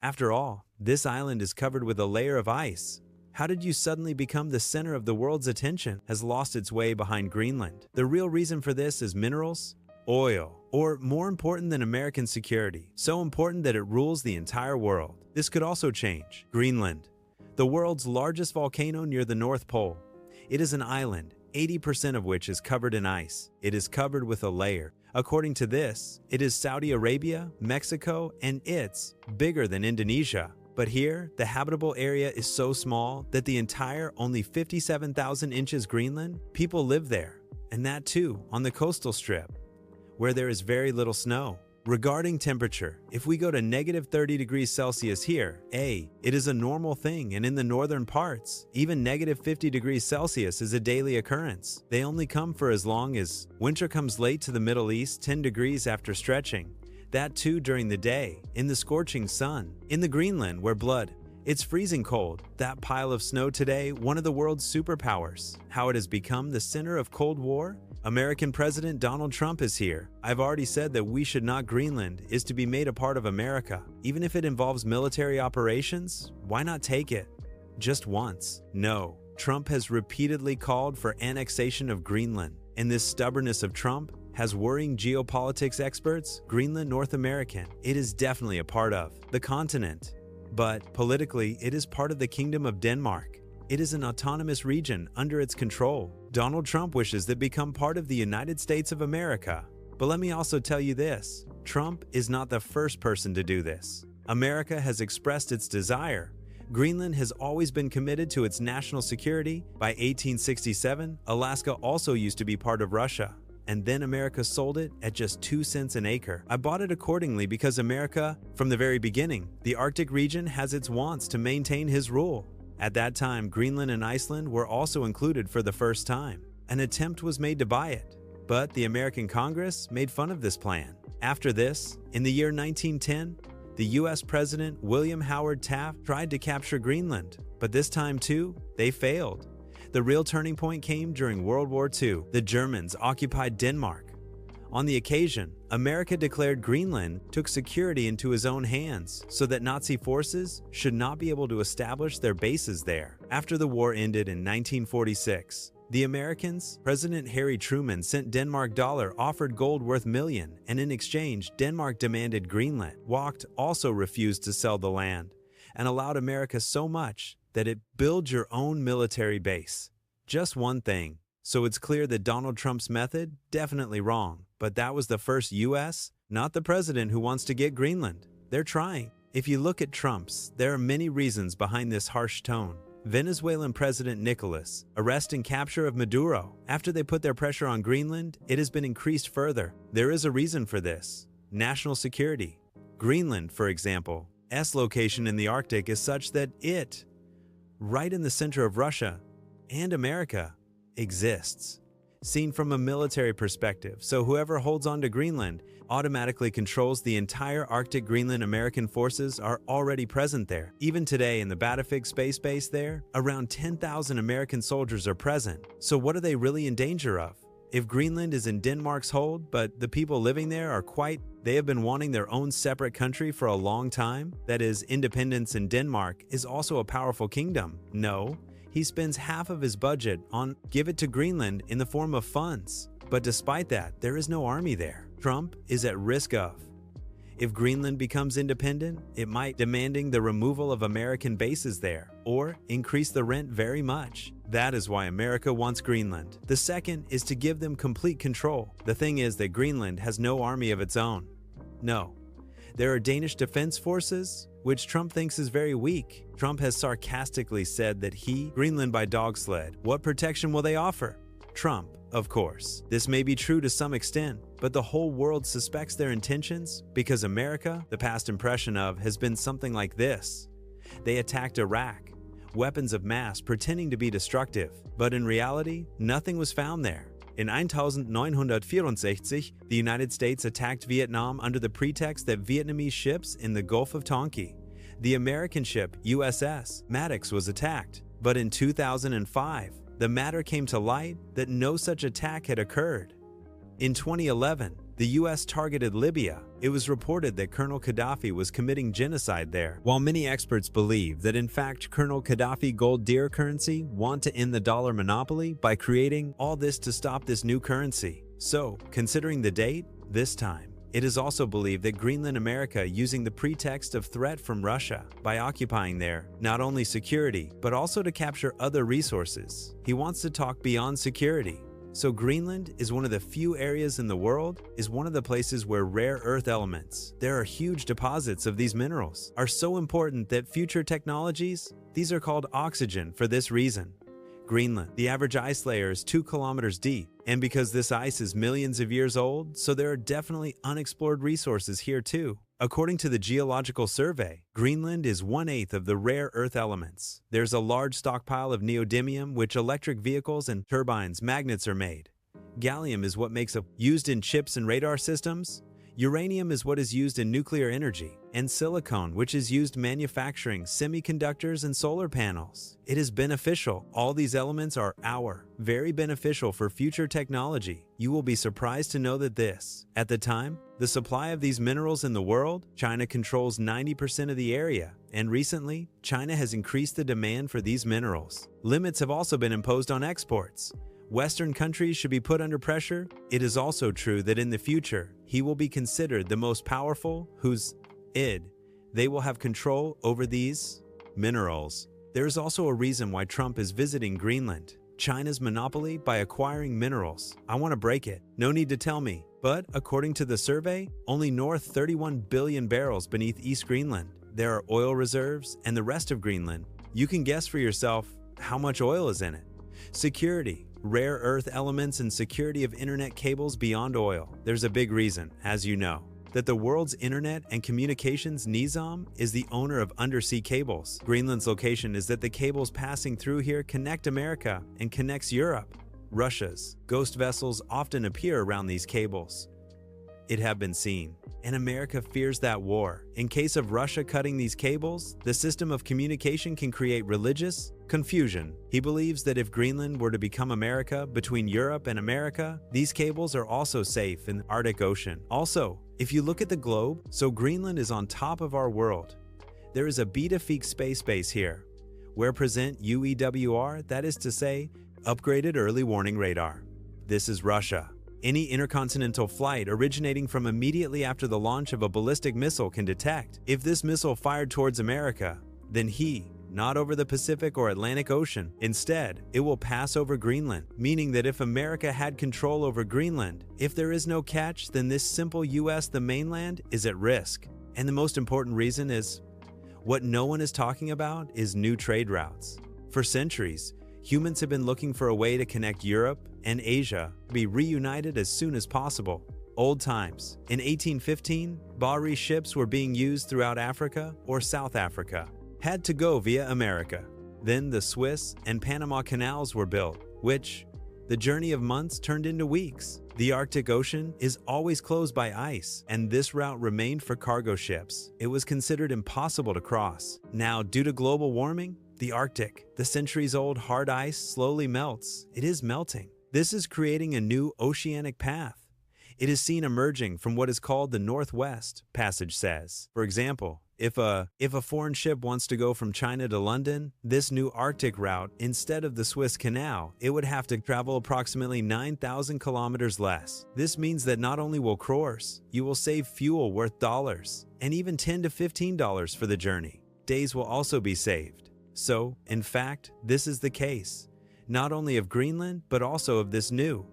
After all, this island is covered with a layer of ice. How did you suddenly become the center of the world's attention? Has lost its way behind Greenland. The real reason for this is minerals, oil, or more important than American security, so important that it rules the entire world. This could also change. Greenland, the world's largest volcano near the North Pole. It is an island, 80% of which is covered in ice. It is covered with a layer. According to this, it is Saudi Arabia, Mexico, and it's bigger than Indonesia. But here, the habitable area is so small that the entire only 57,000 inches Greenland, people live there. And that too, on the coastal strip, where there is very little snow. Regarding temperature, if we go to -30 degrees Celsius here, it is a normal thing, and in the northern parts, even -50 degrees Celsius is a daily occurrence. They only come for as long as winter comes late to the Middle East, 10 degrees after stretching. That too during the day, in the scorching sun. In the Greenland, where it's freezing cold. That pile of snow today, one of the world's superpowers. How it has become the center of Cold War? American President Donald Trump is here. I've already said that Greenland is to be made a part of America. Even if it involves military operations, why not take it? Just once. No. Trump has repeatedly called for annexation of Greenland. And this stubbornness of Trump has worrying geopolitics experts. Greenland, North American. It is definitely a part of the continent. But politically, it is part of the Kingdom of Denmark. It is an autonomous region under its control. Donald Trump wishes that become part of the United States of America. But let me also tell you this, Trump is not the first person to do this. America has expressed its desire. Greenland has always been committed to its national security. By 1867, Alaska also used to be part of Russia. And then America sold it at just 2 cents an acre. I bought it accordingly because America, from the very beginning, the Arctic region has its wants to maintain his rule. At that time, Greenland and Iceland were also included for the first time. An attempt was made to buy it, but the American Congress made fun of this plan. After this, in the year 1910, the US President William Howard Taft tried to capture Greenland, but this time too, they failed. The real turning point came during World War II. The Germans occupied Denmark. On the occasion, America declared Greenland took security into his own hands so that Nazi forces should not be able to establish their bases there. After the war ended in 1946, the Americans, President Harry Truman sent Denmark offered gold worth million, and in exchange, Denmark demanded Greenland. Walked also refused to sell the land and allowed America so much that it build your own military base. Just one thing. So it's clear that Donald Trump's method, definitely wrong. But that was the first US, not the president who wants to get Greenland. They're trying. If you look at Trump's, there are many reasons behind this harsh tone. Venezuelan President Nicolas, arrest and capture of Maduro. After they put their pressure on Greenland, it has been increased further. There is a reason for this. National security. Greenland, for example, its location in the Arctic is such that it, right in the center of Russia and America, exists. Seen from a military perspective, so whoever holds on to Greenland automatically controls the entire Arctic. Greenland American forces are already present there. Even today in the Battlefig space base there, around 10,000 American soldiers are present. So what are they really in danger of? If Greenland is in Denmark's hold, but the people living there they have been wanting their own separate country for a long time, that is, independence in Denmark is also a powerful kingdom. No. He spends half of his budget on give it to Greenland in the form of funds. But despite that, there is no army there. Trump is at risk of. If Greenland becomes independent, it might demanding the removal of American bases there or increase the rent very much. That is why America wants Greenland. The second is to give them complete control. The thing is that Greenland has no army of its own. No. There are Danish defense forces, which Trump thinks is very weak. Trump has sarcastically said that Greenland by dog sled. What protection will they offer? Trump, of course. This may be true to some extent, but the whole world suspects their intentions because America, the past impression of, has been something like this. They attacked Iraq, weapons of mass pretending to be destructive, but in reality, nothing was found there. In 1964, the United States attacked Vietnam under the pretext that Vietnamese ships in the Gulf of Tonkin. The American ship USS Maddox was attacked, but in 2005, the matter came to light that no such attack had occurred. In 2011, The US targeted Libya. It was reported that Colonel Gaddafi was committing genocide there. While many experts believe that in fact Colonel Gaddafi gold dear currency want to end the dollar monopoly by creating all this to stop this new currency. So, considering the date, this time, it is also believed that Greenland America using the pretext of threat from Russia by occupying there, not only security, but also to capture other resources. He wants to talk beyond security. So Greenland is one of the few areas in the world, is one of the places where rare earth elements, there are huge deposits of these minerals, are so important that future technologies, these are called oxygen for this reason. Greenland, the average ice layer is 2 kilometers deep, and because this ice is millions of years old, so there are definitely unexplored resources here too. According to the Geological Survey, Greenland is 1/8 of the rare earth elements. There's a large stockpile of neodymium, which electric vehicles and turbines, magnets are made. Gallium is what makes up used in chips and radar systems. Uranium is what is used in nuclear energy, and silicon, which is used manufacturing semiconductors and solar panels. It is beneficial. All these elements are very beneficial for future technology. You will be surprised to know that at the time, the supply of these minerals in the world, China controls 90% of the area, and recently, China has increased the demand for these minerals. Limits have also been imposed on exports. Western countries should be put under pressure. It is also true that in the future, he will be considered the most powerful, they will have control over these minerals. There is also a reason why Trump is visiting Greenland. China's monopoly by acquiring minerals. I want to break it. No need to tell me. But according to the survey, only north 31 billion barrels beneath East Greenland. There are oil reserves and the rest of Greenland. You can guess for yourself how much oil is in it. Security. Rare earth elements and security of internet cables beyond oil. There's a big reason, as you know, that the world's internet and communications Nizam is the owner of undersea cables. Greenland's location is that the cables passing through here connect America and connects Europe. Russia's ghost vessels often appear around these cables. It have been seen, and America fears that war. In case of Russia cutting these cables, the system of communication can create religious confusion. He believes that if Greenland were to become America between Europe and America, these cables are also safe in the Arctic Ocean. Also, if you look at the globe, so Greenland is on top of our world. There is a Beta-Feek space base here, where present UEWR, that is to say, upgraded early warning radar. This is Russia. Any intercontinental flight originating from immediately after the launch of a ballistic missile can detect. If this missile fired towards America, then not over the Pacific or Atlantic Ocean. Instead, it will pass over Greenland, meaning that if America had control over Greenland, if there is no catch, then this simple US, the mainland, is at risk. And the most important reason is, what no one is talking about is new trade routes. For centuries, humans have been looking for a way to connect Europe and Asia to be reunited as soon as possible. Old times. In 1815, Bari ships were being used throughout Africa or South Africa. Had to go via America. Then the Suez and Panama canals were built, which the journey of months turned into weeks. The Arctic Ocean is always closed by ice, and this route remained for cargo ships. It was considered impossible to cross. Now, due to global warming, the Arctic, the centuries-old hard ice, slowly melts. It is melting. This is creating a new oceanic path. It is seen emerging from what is called the Northwest Passage says. For example, if a foreign ship wants to go from China to London, this new Arctic route, instead of the Suez Canal, it would have to travel approximately 9,000 kilometers less. This means that not only will course, you will save fuel worth dollars, and even $10 to $15 for the journey. Days will also be saved. So, in fact, this is the case, not only of Greenland, but also of this new.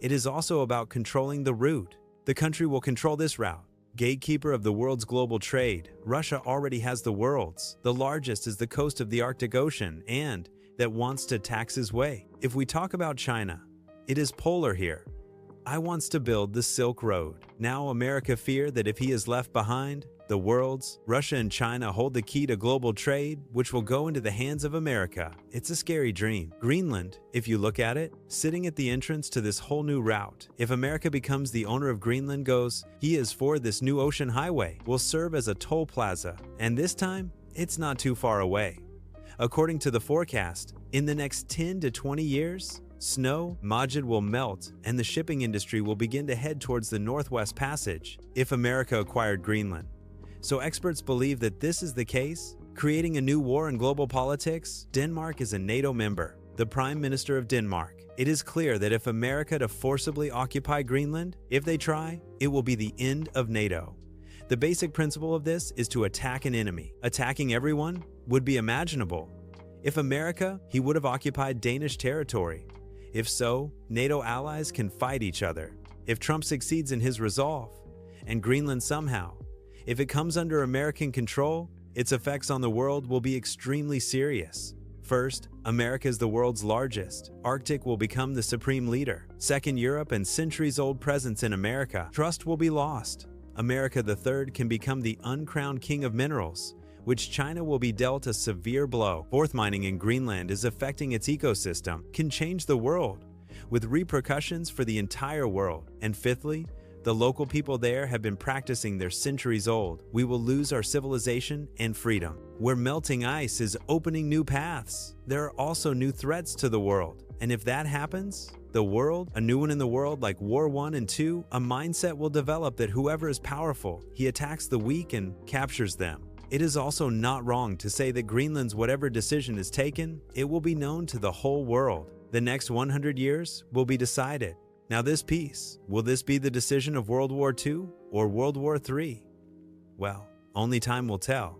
It is also about controlling the route. The country will control this route. Gatekeeper of the world's global trade, Russia already has the world's. The largest is the coast of the Arctic Ocean, and that wants to tax his way. If we talk about China, it is polar here. I wants to build the Silk Road. Now America fear that if he is left behind, the world's, Russia and China hold the key to global trade, which will go into the hands of America. It's a scary dream. Greenland, if you look at it, sitting at the entrance to this whole new route. If America becomes the owner of Greenland he is for this new ocean highway, will serve as a toll plaza. And this time, it's not too far away. According to the forecast, in the next 10 to 20 years, snow, Majid will melt, and the shipping industry will begin to head towards the Northwest Passage if America acquired Greenland. So experts believe that this is the case, creating a new war in global politics. Denmark is a NATO member. The Prime Minister of Denmark. It is clear that if America to forcibly occupy Greenland, if they try, it will be the end of NATO. The basic principle of this is to attack an enemy. Attacking everyone would be imaginable. If America, he would have occupied Danish territory. If so, NATO allies can fight each other. If Trump succeeds in his resolve, and Greenland somehow, if it comes under American control, its effects on the world will be extremely serious. First, America is the world's largest. Arctic will become the supreme leader. Second, Europe and centuries-old presence in America. Trust will be lost. America III can become the uncrowned king of minerals, which China will be dealt a severe blow. Fourth, mining in Greenland is affecting its ecosystem, can change the world, with repercussions for the entire world. And fifthly, the local people there have been practicing their centuries old. We will lose our civilization and freedom. Where melting ice is opening new paths, there are also new threats to the world. And if that happens, the world, a new one in the world like War I and II, a mindset will develop that whoever is powerful, he attacks the weak and captures them. It is also not wrong to say that Greenland's whatever decision is taken, it will be known to the whole world. The next 100 years will be decided. Now this peace, will this be the decision of World War II or World War III? Well, only time will tell.